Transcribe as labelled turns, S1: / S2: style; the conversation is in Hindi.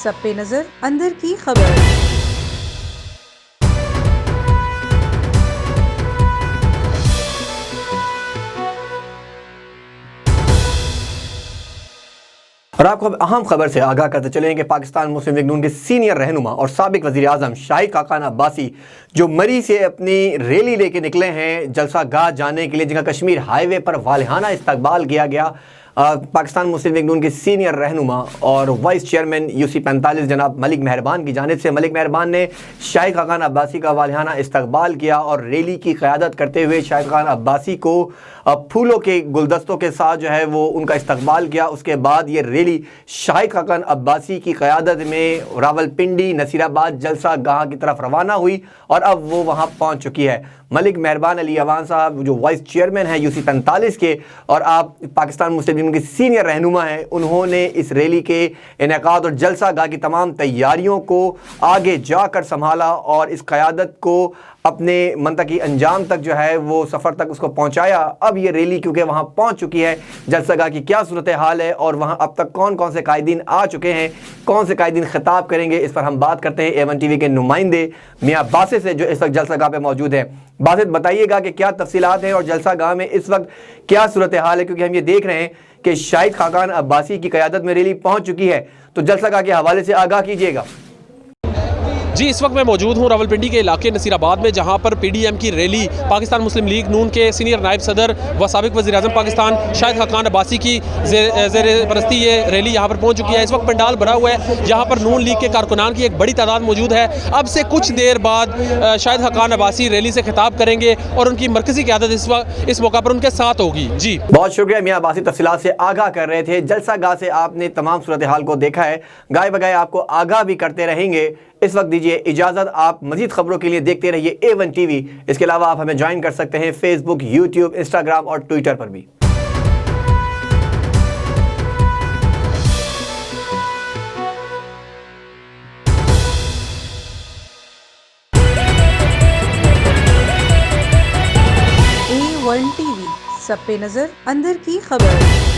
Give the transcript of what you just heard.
S1: सब पे नजर, अंदर की खबर।
S2: और आपको अहम खबर से आगाह करते चलें कि पाकिस्तान मुस्लिम लीग नून के सीनियर रहनुमा और साबिक वज़ीर आज़म शाहिद खाकान अब्बासी जो मरी से अपनी रैली लेके निकले हैं जलसा गाह जाने के लिए, जिनका कश्मीर हाईवे पर वालिहाना इस्तकबाल किया गया। पाकिस्तान मुस्लिम लीग नून के सीनियर रहनुमा और वाइस चेयरमैन यूसी 45 जनाब मलिक मेहरबान की जानिब से मलिक मेहरबान ने शाहिद खाकान अब्बासी का वालिहाना इस्तकबाल किया और रैली की क़यादत करते हुए शाहिद खाकान अब्बासी को फूलों के गुलदस्तों के साथ जो है वो उनका इस्तकबाल किया। उसके बाद ये रैली शाहिद खाकान अब्बासी की क़यादत में रावलपिंडी नसीराबाद जलसा गाह की तरफ रवाना हुई और अब वो वहाँ पहुँच चुकी है। मलिक मेहरबान अली अवान साहब जो वाइस चेयरमैन हैं यूसी 45 के और आप पाकिस्तान मुस्लिम लीग के सीनियर रहनुमा हैं, उन्होंने इस रैली के इनेकाद और जलसा गाह की तमाम तैयारियों को आगे जाकर संभाला और इस क़यादत को अपने मंतकी अंजाम तक जो है वो सफ़र तक उसको पहुंचाया। अब ये रैली क्योंकि वहां पहुंच चुकी है, जलसा गाह की क्या सूरत हाल है और वहां अब तक कौन कौन से कायदीन आ चुके हैं, कौन से कायदीन खिताब करेंगे, इस पर हम बात करते हैं A1 TV के नुमाइंदे मियाँ बासित से जो इस वक्त जलसा गाह पे मौजूद है। बासित, बताइएगा कि क्या तफसीलात हैं और जलसा गाह में इस वक्त क्या सूरत हाल है, क्योंकि हम ये देख रहे हैं कि शाहिद खाकान अब्बासी की क़यादत में रैली पहुँच चुकी है। तो जलसा गाह के हवाले से आगाह कीजिएगा।
S3: जी, इस वक्त मैं मौजूद हूँ रावलपिंडी के इलाके नसीराबाद में, जहाँ पर PDM की रैली पाकिस्तान मुस्लिम लीग नून के सीनियर नायब सदर व साबिक वज़ीर आज़म पाकिस्तान शाहिद खाकान अब्बासी की ज़ेर परस्ती ये रैली यहाँ पर पहुँच चुकी है। इस वक्त पंडाल भरा हुआ है, यहाँ पर नून लीग के कारकुनान की एक बड़ी तादाद मौजूद है। अब से कुछ देर बाद शाहिद खाकान अब्बासी रैली से खिताब करेंगे और उनकी मरकज़ी क़यादत इस मौका पर उनके साथ होगी। जी,
S2: बहुत शुक्रिया मियाँ बासित, तफसीलात से आगाह कर रहे थे। जलसा गाह से आपने तमाम सूरत हाल को देखा है, गाय बगाए आपको आगाह भी करते रहेंगे। इस वक्त दीजिए इजाज़त, आप मज़ीद खबरों के लिए देखते रहिए A1 TV। इसके अलावा आप हमें ज्वाइन कर सकते हैं फेसबुक, यूट्यूब, इंस्टाग्राम और ट्विटर पर भी।
S1: A1 TV, सब पे नजर, अंदर की खबर।